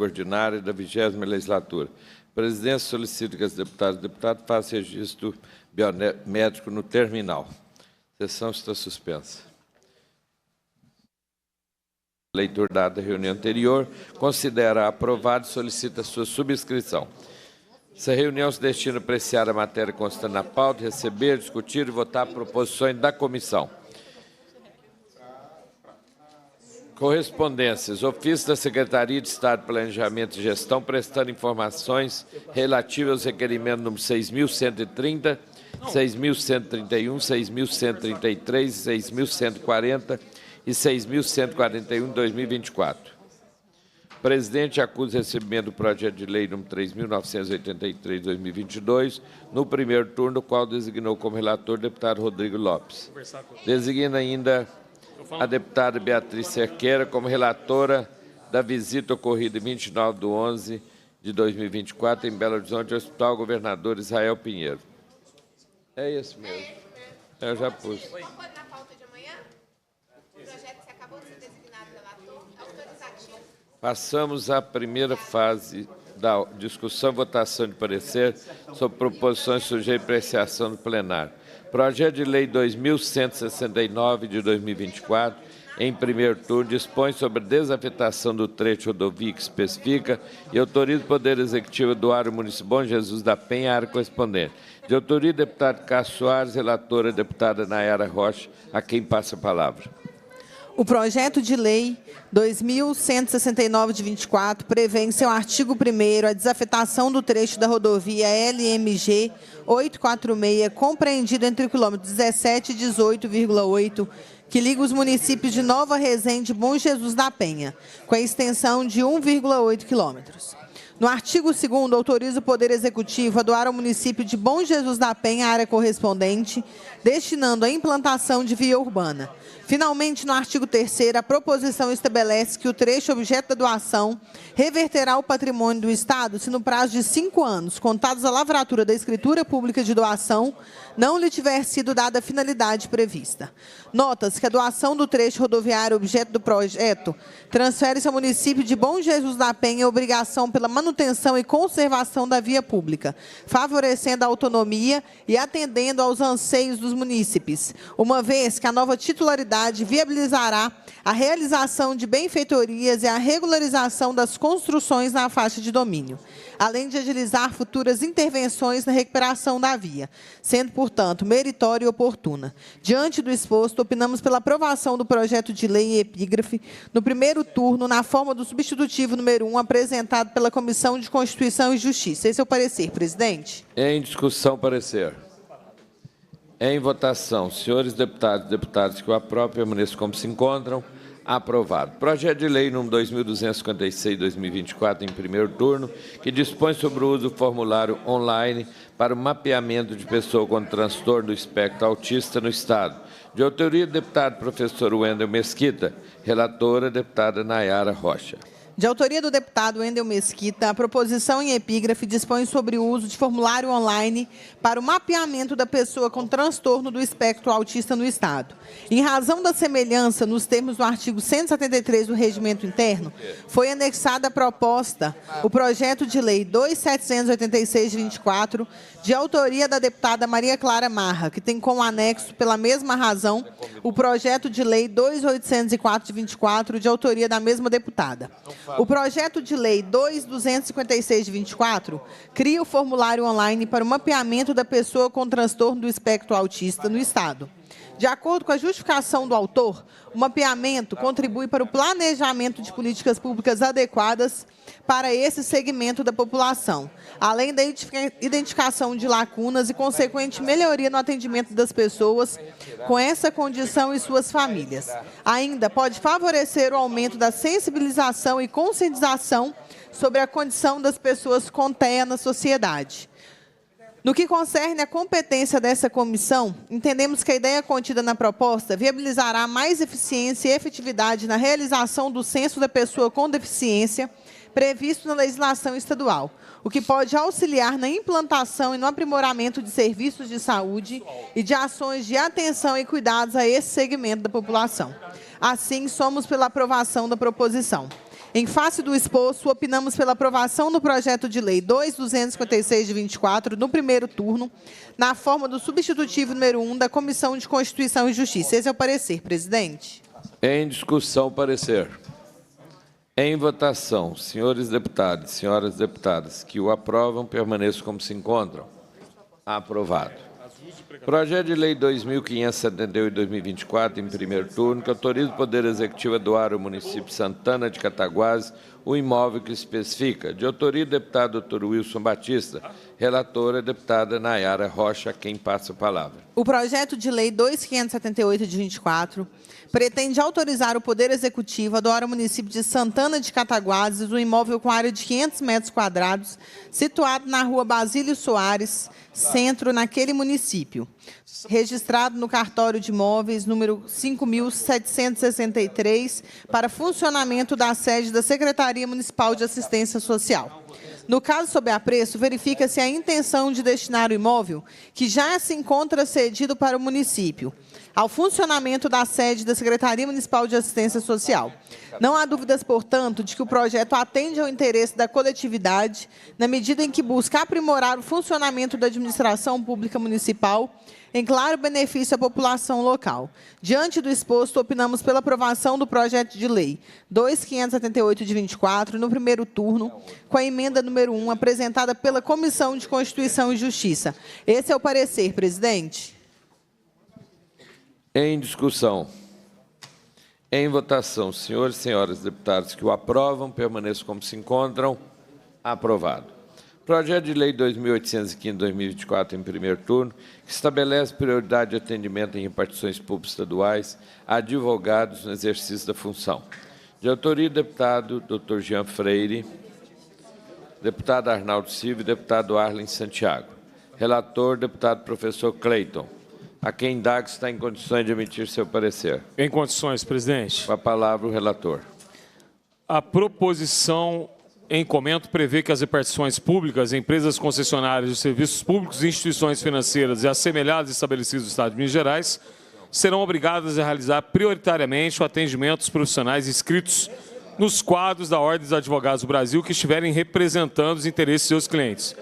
ordinária da 20ª legislatura. A presidência solicita que as deputadas e deputados façam registro biométrico no terminal. A sessão está suspensa. Leitor dado da reunião anterior, considera aprovado e solicita sua subscrição. Essa reunião se destina a apreciar a matéria constante na pauta, receber, discutir e votar proposições da comissão. Correspondências. Ofício da Secretaria de Estado de Planejamento e Gestão prestando informações relativas aos requerimentos número 6.130, 6.131, 6.133, 6.140 e 6.141 de 2024. O presidente acusa o recebimento do projeto de lei número 3.983 de 2022, no primeiro turno, o qual designou como relator o deputado Rodrigo Lopes. Designa ainda a deputada Beatriz Cerqueira como relatora da visita ocorrida em 29/11 de 2024 em Belo Horizonte, ao Hospital Governador Israel Pinheiro. É isso mesmo. Eu já pus. Passamos à primeira fase da discussão e votação de parecer sobre proposições sujeitas à apreciação do plenário. Projeto de Lei 2.169 de 2024, em primeiro turno, dispõe sobre a desafetação do trecho de rodovia que especifica e autoriza o Poder Executivo a doar ao município Bom Jesus da Penha a área correspondente. De autoria do deputado Cássio Soares, relatora a deputada Nayara Rocha, a quem passa a palavra. O projeto de lei 2.169 de 24 prevê em seu artigo 1º a desafetação do trecho da rodovia LMG 846, compreendido entre o quilômetro 17 e 18,8, que liga os municípios de Nova Resende e Bom Jesus da Penha, com a extensão de 1,8 quilômetros. No artigo 2º, autoriza o Poder Executivo a doar ao município de Bom Jesus da Penha a área correspondente, destinando à implantação de via urbana. Finalmente, no artigo 3º, a proposição estabelece que o trecho objeto da doação reverterá ao patrimônio do Estado se no prazo de 5 anos, contados a lavratura da escritura pública de doação, não lhe tiver sido dada a finalidade prevista. Nota-se que a doação do trecho rodoviário objeto do projeto transfere-se ao município de Bom Jesus da Penha a obrigação pela manutenção e conservação da via pública, favorecendo a autonomia e atendendo aos anseios dos munícipes, uma vez que a nova titularidade viabilizará a realização de benfeitorias e a regularização das construções na faixa de domínio, além de agilizar futuras intervenções na recuperação da via, sendo, portanto, meritória e oportuna. Diante do exposto, opinamos pela aprovação do projeto de lei em epígrafe no primeiro turno, na forma do substitutivo número 1, apresentado pela Comissão de Constituição e Justiça. Esse é o parecer, presidente. Em discussão, parecer. Em votação, senhores deputados e deputadas que o aprovam, permaneçam como se encontram. Aprovado. Projeto de lei número 2.256 de 2024, em primeiro turno, que dispõe sobre o uso do formulário online para o mapeamento de pessoa com transtorno do espectro autista no Estado. De autoria do deputado professor Wendel Mesquita, relatora, deputada Nayara Rocha. De autoria do deputado Wendel Mesquita, a proposição em epígrafe dispõe sobre o uso de formulário online para o mapeamento da pessoa com transtorno do espectro autista no Estado. Em razão da semelhança nos termos do artigo 173 do Regimento Interno, foi anexada a proposta, o projeto de lei 2.786 de 24, de autoria da deputada Maria Clara Marra, que tem como anexo, pela mesma razão, o projeto de lei 2.804 de 24, de autoria da mesma deputada. O projeto de lei 2.256 de 24 cria o formulário online para o mapeamento da pessoa com transtorno do espectro autista no Estado. De acordo com a justificação do autor, o mapeamento contribui para o planejamento de políticas públicas adequadas para esse segmento da população, além da identificação de lacunas e consequente melhoria no atendimento das pessoas com essa condição e suas famílias. Ainda pode favorecer o aumento da sensibilização e conscientização sobre a condição das pessoas com TEA na sociedade. No que concerne à competência dessa comissão, entendemos que a ideia contida na proposta viabilizará mais eficiência e efetividade na realização do censo da pessoa com deficiência previsto na legislação estadual, o que pode auxiliar na implantação e no aprimoramento de serviços de saúde e de ações de atenção e cuidados a esse segmento da população. Assim, somos pela aprovação da proposição. Em face do exposto, opinamos pela aprovação do projeto de lei 2.256 de 24, no primeiro turno, na forma do substitutivo número 1 da Comissão de Constituição e Justiça. Esse é o parecer, presidente. Em discussão, parecer. Em votação, senhores deputados e senhoras deputadas que o aprovam, permaneçam como se encontram. Aprovado. Projeto de Lei 2.578/2024, em primeiro turno, que autoriza o Poder Executivo a doar ao município de Santana de Cataguases o imóvel que especifica. De autoria do deputado Dr. Wilson Batista, relatora, deputada Nayara Rocha, a quem passa a palavra. O projeto de lei 2.578 de 24 pretende autorizar o Poder Executivo a doar ao município de Santana de Cataguases um imóvel com área de 500 metros quadrados, situado na rua Basílio Soares, centro, naquele município, registrado no cartório de imóveis número 5.763, para funcionamento da sede da Secretaria Municipal de Assistência Social. No caso sob apreço, verifica-se a intenção de destinar o imóvel, que já se encontra cedido para o município, ao funcionamento da sede da Secretaria Municipal de Assistência Social. Não há dúvidas, portanto, de que o projeto atende ao interesse da coletividade, na medida em que busca aprimorar o funcionamento da administração pública municipal, em claro benefício à população local. Diante do exposto, opinamos pela aprovação do projeto de lei 2.578 de 24, no primeiro turno, com a emenda número 1, apresentada pela Comissão de Constituição e Justiça. Esse é o parecer, presidente. Em discussão. Em votação, senhores e senhoras deputados que o aprovam, permaneçam como se encontram. Aprovado. Projeto de Lei 2.815/2024, em primeiro turno, que estabelece prioridade de atendimento em repartições públicas estaduais a advogados no exercício da função. De autoria do deputado Dr. Jean Freire, deputado Arnaldo Silva e deputado Arlen Santiago. Relator, deputado professor Cleiton, a quem indago está em condições de emitir seu parecer. Em condições, presidente. Com a palavra o relator. A proposição em comento prevê que as repartições públicas, empresas concessionárias de serviços públicos, instituições financeiras e assemelhadas estabelecidos no Estado de Minas Gerais serão obrigadas a realizar prioritariamente o atendimento dos profissionais inscritos nos quadros da Ordem dos Advogados do Brasil que estiverem representando os interesses de seus clientes.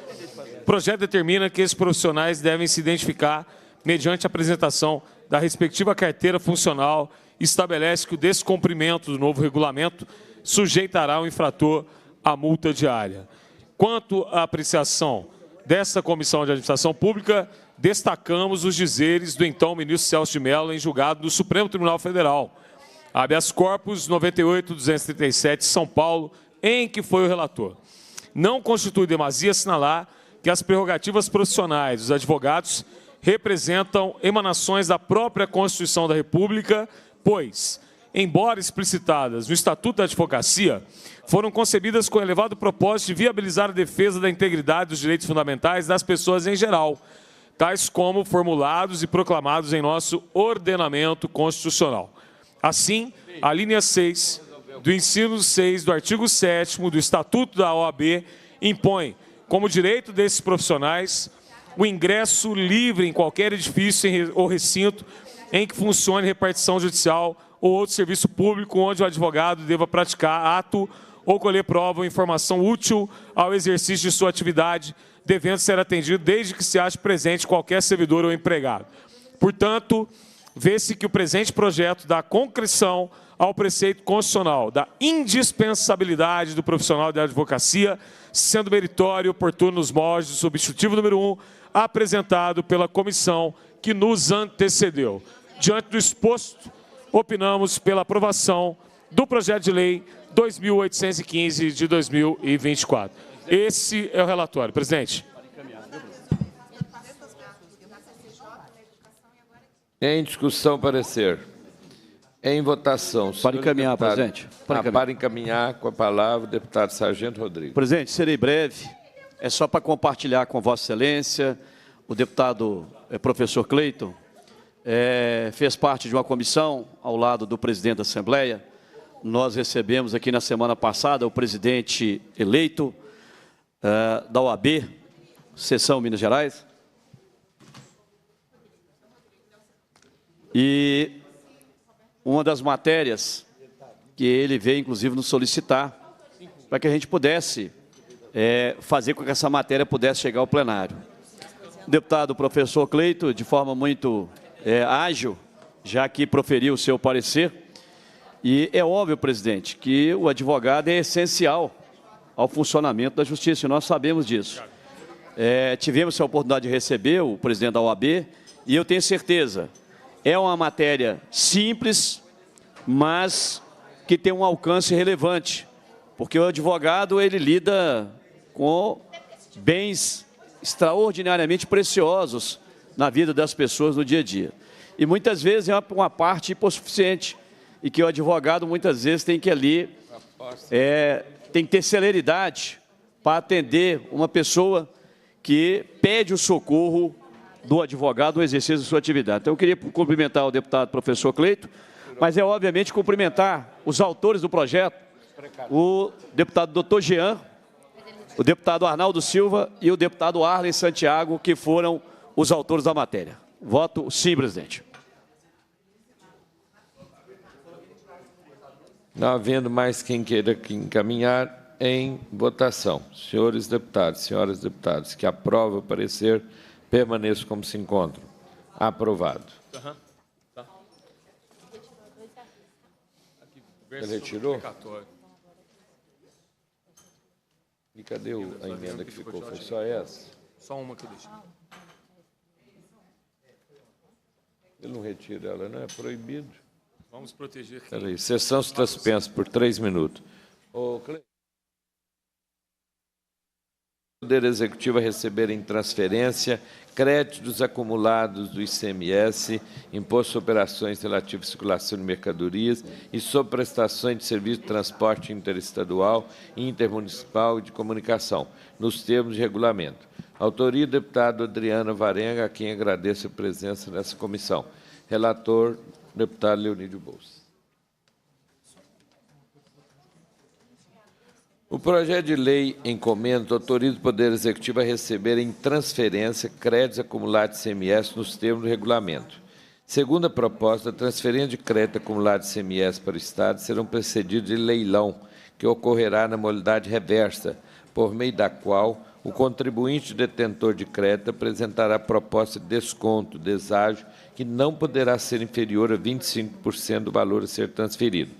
O projeto determina que esses profissionais devem se identificar mediante a apresentação da respectiva carteira funcional e estabelece que o descumprimento do novo regulamento sujeitará o infrator à multa diária. Quanto à apreciação desta Comissão de Administração Pública, destacamos os dizeres do então ministro Celso de Mello em julgado do Supremo Tribunal Federal, habeas corpus 98.237, São Paulo, em que foi o relator. Não constitui demasia assinalar que as prerrogativas profissionais dos advogados representam emanações da própria Constituição da República, pois, embora explicitadas no Estatuto da Advocacia, foram concebidas com elevado propósito de viabilizar a defesa da integridade dos direitos fundamentais das pessoas em geral, tais como formulados e proclamados em nosso ordenamento constitucional. Assim, a linha 6 do inciso 6 do artigo 7º do Estatuto da OAB impõe, como direito desses profissionais, o ingresso livre em qualquer edifício ou recinto em que funcione repartição judicial ou outro serviço público onde o advogado deva praticar ato ou colher prova ou informação útil ao exercício de sua atividade, devendo ser atendido desde que se ache presente qualquer servidor ou empregado. Portanto, vê-se que o presente projeto dá concreção ao preceito constitucional da indispensabilidade do profissional da advocacia, sendo meritório e oportuno nos moldes do substitutivo número 1, apresentado pela comissão que nos antecedeu. Diante do exposto, opinamos pela aprovação do projeto de lei 2.815 de 2024. Esse é o relatório. Presidente. Em discussão, parecer. Em votação. Para encaminhar, presidente. Para encaminhar, com a palavra, o deputado Sargento Rodrigues. Presidente, serei breve. É só para compartilhar com Vossa Excelência, o deputado professor Cleiton, fez parte de uma comissão ao lado do presidente da Assembleia. Nós recebemos aqui na semana passada o presidente eleito da OAB, Seção Minas Gerais. E uma das matérias que ele veio, inclusive, nos solicitar para que a gente pudesse fazer com que essa matéria pudesse chegar ao plenário. O deputado professor Cleito, de forma muito ágil, já que proferiu o seu parecer, e é óbvio, presidente, que o advogado é essencial ao funcionamento da justiça, e nós sabemos disso. Tivemos a oportunidade de receber o presidente da OAB, e eu tenho certeza, é uma matéria simples, mas que tem um alcance relevante, porque o advogado, ele lida com bens extraordinariamente preciosos na vida das pessoas no dia a dia. E muitas vezes é uma parte hipossuficiente, e que o advogado muitas vezes tem que ali, tem que ter celeridade para atender uma pessoa que pede o socorro do advogado no exercício da sua atividade. Então, eu queria cumprimentar o deputado professor Cleito, mas obviamente cumprimentar os autores do projeto, o deputado doutor Jean, o deputado Arnaldo Silva e o deputado Arlen Santiago, que foram os autores da matéria. Voto sim, presidente. Não havendo mais quem queira encaminhar, em votação. Senhores deputados, senhoras deputadas, que aprova o parecer, permaneçam como se encontram. Aprovado. Ele retirou? E cadê a emenda que ficou? Foi só essa? Só uma que eu deixei. Ele não retira ela, não? É proibido. Vamos proteger. Peraí, sessão está suspensa por 3 minutos. O Poder Executivo a receber em transferência créditos acumulados do ICMS, Imposto sobre Operações Relativas à Circulação de Mercadorias e sobre prestações de serviço de transporte interestadual, intermunicipal e de comunicação, nos termos de regulamento. Autoria do deputado Adriano Varenga, a quem agradeço a presença nessa comissão. Relator, deputado Leonídio Bolsa. O projeto de lei em comento autoriza o Poder Executivo a receber em transferência créditos acumulados de ICMS nos termos do regulamento. Segundo a proposta, a transferência de crédito acumulado de ICMS para o Estado serão precedidos de leilão, que ocorrerá na modalidade reversa, por meio da qual o contribuinte detentor de crédito apresentará proposta de desconto, deságio, que não poderá ser inferior a 25% do valor a ser transferido.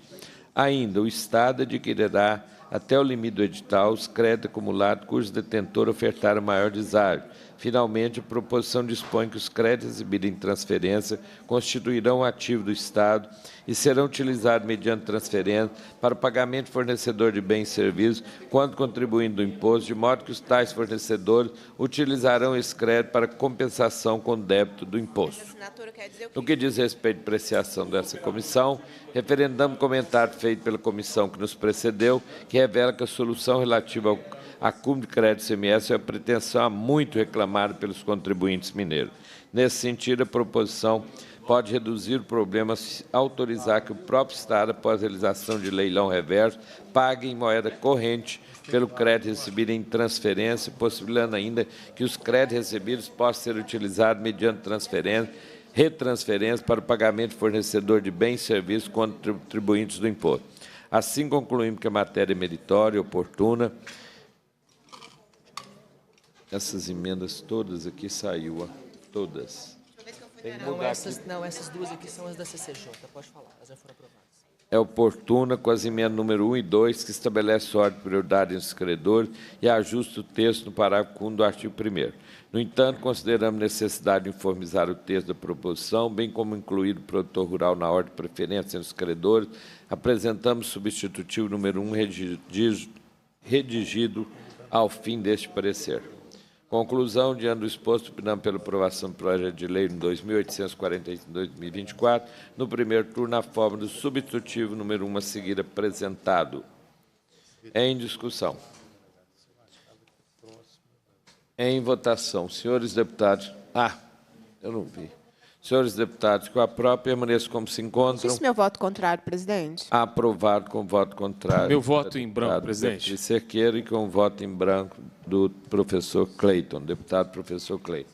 Ainda, o Estado adquirirá até o limite do edital os créditos acumulados cujo detentor ofertar o maior deságio. Finalmente, a proposição dispõe que os créditos recebidos em transferência constituirão um ativo do Estado e serão utilizados mediante transferência para o pagamento de fornecedor de bens e serviços quando contribuindo do imposto, de modo que os tais fornecedores utilizarão esse crédito para compensação com débito do imposto. No que diz respeito à apreciação dessa comissão, referendamos comentário feito pela comissão que nos precedeu, que revela que a solução relativa ao acúmulo de crédito ICMS é a pretensão há muito reclamada pelos contribuintes mineiros. Nesse sentido, a proposição pode reduzir o problema se autorizar que o próprio Estado, após a realização de leilão reverso, pague em moeda corrente pelo crédito recebido em transferência, possibilitando ainda que os créditos recebidos possam ser utilizados mediante transferência, retransferência para o pagamento de fornecedor de bens e serviços contribuintes do imposto. Assim, concluímos que a matéria é meritória e oportuna. Essas emendas todas aqui saiu, todas. Essas duas aqui são as da CCJ, pode falar, elas já foram aprovadas. É oportuna com as emendas número 1 e 2, que estabelece ordem de prioridade entre os credores e ajusta o texto no parágrafo 1 do artigo 1º. No entanto, consideramos necessidade de uniformizar o texto da proposição, bem como incluir o produtor rural na ordem de preferência entre os credores, apresentamos o substitutivo número 1 redigido ao fim deste parecer. Conclusão, diante do exposto, opinamos pela aprovação do projeto de lei 2845/2024, no primeiro turno, na forma do substitutivo número 1 a seguir apresentado. Em discussão. Em votação. Senhores deputados... eu não vi. Senhores deputados, com a própria permaneço como se encontram. Isso meu voto contrário, presidente. Aprovado com voto contrário. Meu voto em branco, presidente. Beatriz Cerqueira e com voto em branco do professor Cleiton, deputado professor Cleiton.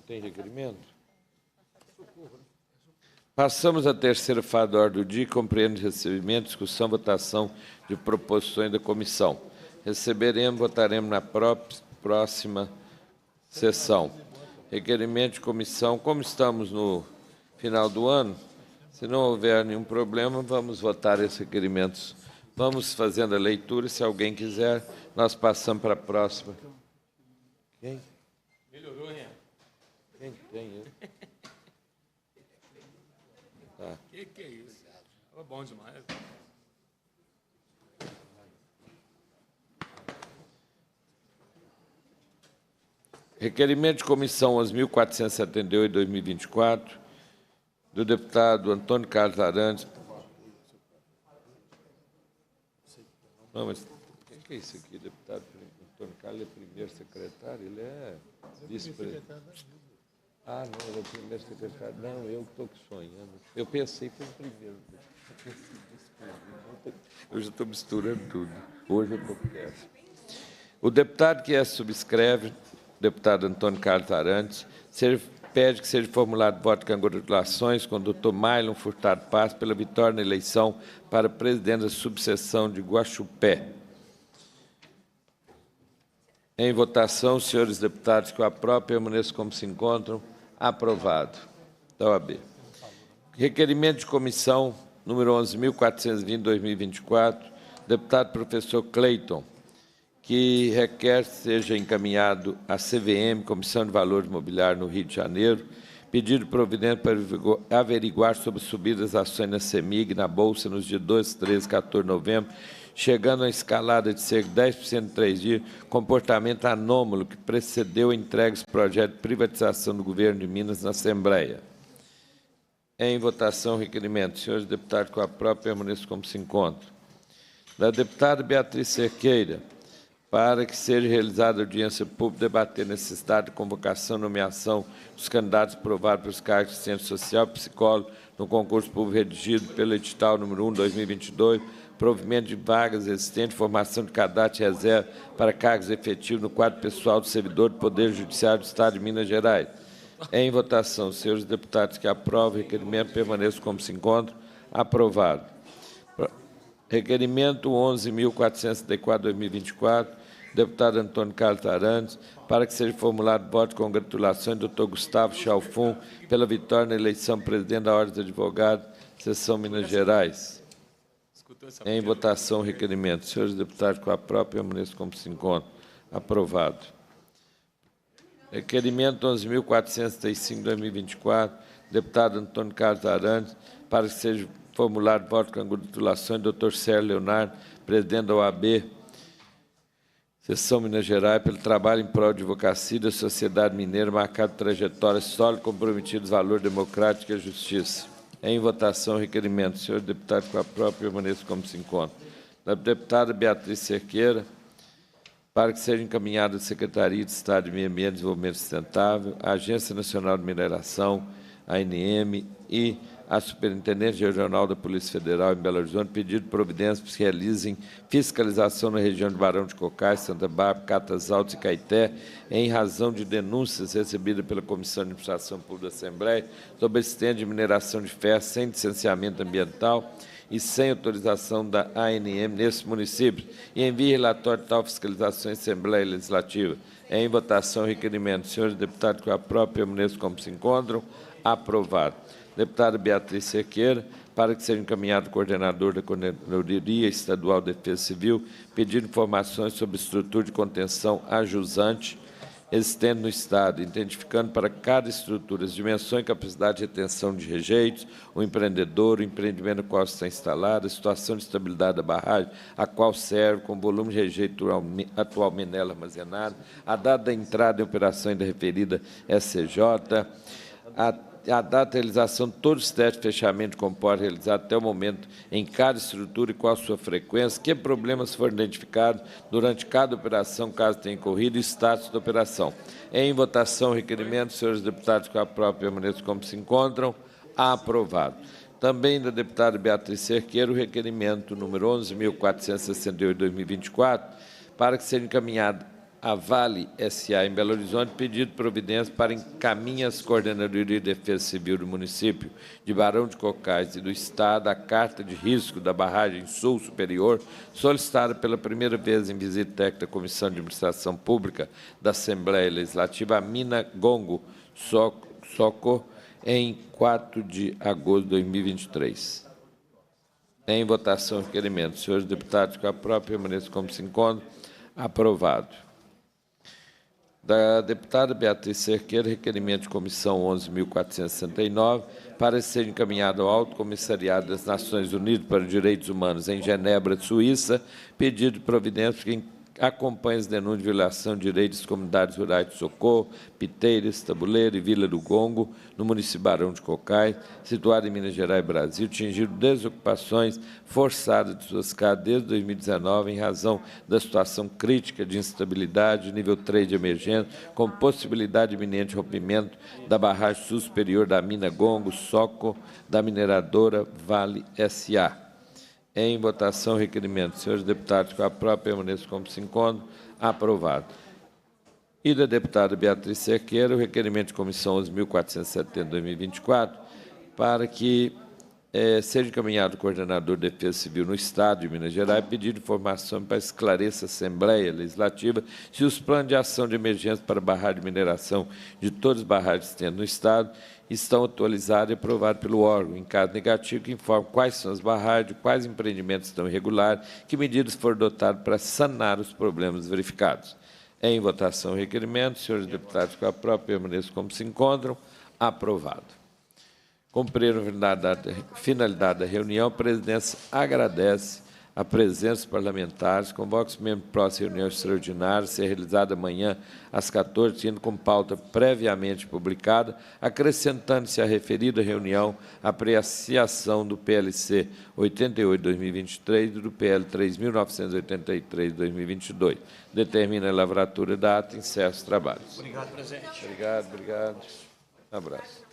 tem requerimento? Passamos à terceira fase da ordem do dia, que compreende recebimento, discussão, votação de proposições da comissão. Receberemos, votaremos na próxima sessão. Requerimento de comissão. Como estamos no final do ano, se não houver nenhum problema, vamos votar esses requerimentos. Vamos fazendo a leitura, se alguém quiser, nós passamos para a próxima. Quem? Melhorou, hein? Quem tem? Tá. Que é isso? Estava bom demais. Requerimento de comissão 11.478/2024, do deputado Antônio Carlos Arantes. Não, mas o que é isso aqui, deputado Antônio Carlos? Ele é primeiro secretário? Ele é vice-presidente. Ah, não, ele é primeiro secretário. Não, eu que estou sonhando. Eu pensei que foi o primeiro. Eu já estou misturando tudo. Hoje eu estou péssimo. O deputado que subscreve, deputado Antônio Carlos Arantes, pede que seja formulado voto de congratulações com o doutor Mailon Furtado Paz pela vitória na eleição para presidente da subseção de Guaxupé. Em votação, os senhores deputados que o aprovam, permaneçam como se encontram. Aprovado. Da OAB. Requerimento de comissão número 11.420/2024, deputado professor Cleiton, que requer que seja encaminhado à CVM, Comissão de Valores Imobiliários no Rio de Janeiro, pedido providente para averiguar sobre subidas das ações na CEMIG, na Bolsa, nos dias 12, 13 e 14 de novembro, chegando a escalada de cerca de 10% em 3 dias, comportamento anômalo que precedeu a entrega desse projeto de privatização do governo de Minas na Assembleia. Em votação, requerimento. Senhores deputados, com a própria permaneçam como se encontram. Da deputada Beatriz Cerqueira, para que seja realizada audiência pública, debater a necessidade de convocação e nomeação dos candidatos aprovados pelos cargos de assistente social e psicólogo no concurso público redigido pelo edital número 1/2022, provimento de vagas existentes, formação de cadastro de reserva para cargos efetivos no quadro pessoal do servidor do Poder Judiciário do Estado de Minas Gerais. Em votação, senhores deputados que aprovam o requerimento, permaneçam como se encontram. Aprovado. Requerimento 11.464/2024, deputado Antônio Carlos Arantes, para que seja formulado voto de congratulações do Dr. Gustavo Chalfon pela vitória na eleição presidente da Ordem dos Advogados, seção Minas Gerais. Em votação, o requerimento. Senhores deputados, com a própria, permaneçam como se encontram. Aprovado. Requerimento 11.435/2024, deputado Antônio Carlos Arantes, para que seja formulado voto de congratulações do Dr. Sérgio Leonardo, presidente da OAB, seção Minas Gerais, pelo trabalho em prol de advocacia da sociedade mineira, marcado trajetória sólida, comprometida aos valores democráticos e à justiça. Em votação, requerimento. Senhor deputado, com a própria, permaneça como se encontra. Da deputada Beatriz Cerqueira, para que seja encaminhado à Secretaria de Estado de Meio Ambiente e Desenvolvimento Sustentável, à Agência Nacional de Mineração, ANM, e à Superintendência Regional da Polícia Federal em Belo Horizonte, pedido de providências para que se realizem fiscalização na região de Barão de Cocais, Santa Bárbara, Catas Altas e Caeté, em razão de denúncias recebidas pela Comissão de Administração Pública da Assembleia sobre existência de mineração de ferro sem licenciamento ambiental e sem autorização da ANM nesses municípios, e envie relatório de tal fiscalização à Assembleia Legislativa. Em votação, requerimento. Senhores deputados, com a própria, permaneçam como se encontram. Aprovado. Deputada Beatriz Cerqueira, para que seja encaminhado o coordenador da Coordenadoria Estadual de Defesa Civil, pedindo informações sobre estrutura de contenção ajusante existente no Estado, identificando para cada estrutura as dimensões e capacidade de retenção de rejeitos, o empreendedor, o empreendimento no qual está instalado, a situação de estabilidade da barragem, a qual serve, com o volume de rejeito atualmente nela armazenado, a data da entrada em operação da referida SCJ, a data de realização de todos os testes de fechamento de comporta realizados até o momento em cada estrutura e qual a sua frequência, que problemas foram identificados durante cada operação, caso tenha ocorrido, e status da operação. Em votação, requerimento, senhores deputados, com a própria, permaneçam como se encontram. Aprovado. Também da deputada Beatriz Cerqueira, o requerimento número 11.468/2024, para que seja encaminhado a Vale S.A. em Belo Horizonte, pedido de providência para encaminhar as Coordenadorias de Defesa Civil do município de Barão de Cocais e do Estado a carta de risco da barragem Sul Superior, solicitada pela primeira vez em visita técnica da Comissão de Administração Pública da Assembleia Legislativa, a Mina Gongo Soco, em 4 de agosto de 2023. Em votação, requerimento. Senhores deputados, com a própria permaneça como se encontra. Aprovado. Da deputada Beatriz Cerqueira, requerimento de comissão 11.469, para ser encaminhado ao Alto Comissariado das Nações Unidas para os Direitos Humanos em Genebra, Suíça, pedido de providência que acompanha as denúncias de violação de direitos das comunidades rurais de Socorro, Piteiras, Tabuleiro e Vila do Gongo, no município de Barão de Cocais, situado em Minas Gerais, Brasil, atingido desocupações forçadas de suas casas desde 2019, em razão da situação crítica de instabilidade, nível 3 de emergência, com possibilidade iminente de rompimento da barragem sul superior da mina Gongo Soco, da mineradora Vale S.A. Em votação, requerimento. Senhores deputados, com a própria permaneça como se encontra. Aprovado. E da deputada Beatriz Cerqueira, o requerimento de comissão 11.470/2024, para que seja encaminhado o coordenador de Defesa Civil no Estado de Minas Gerais, pedido de informação para esclarecer a Assembleia Legislativa se os planos de ação de emergência para barragem de mineração de todas as barragens existentes no Estado estão atualizados e aprovados pelo órgão. Em caso negativo, que informe quais são as barragens, quais empreendimentos estão irregulares, que medidas foram adotadas para sanar os problemas verificados. Em votação, o requerimento. Senhores deputados, com a própria permaneça como se encontram. Aprovado. Cumpriram a finalidade da reunião, a presidência agradece a presença dos parlamentares, convoca os membros para a próxima reunião extraordinária, ser realizada amanhã às 14h, tendo como pauta previamente publicada, acrescentando-se à referida reunião a apreciação do PLC 88/2023 e do PL 3.983/2022. Determina a lavratura da ata e encerra os trabalhos. Obrigado, presidente. Obrigado. Um abraço.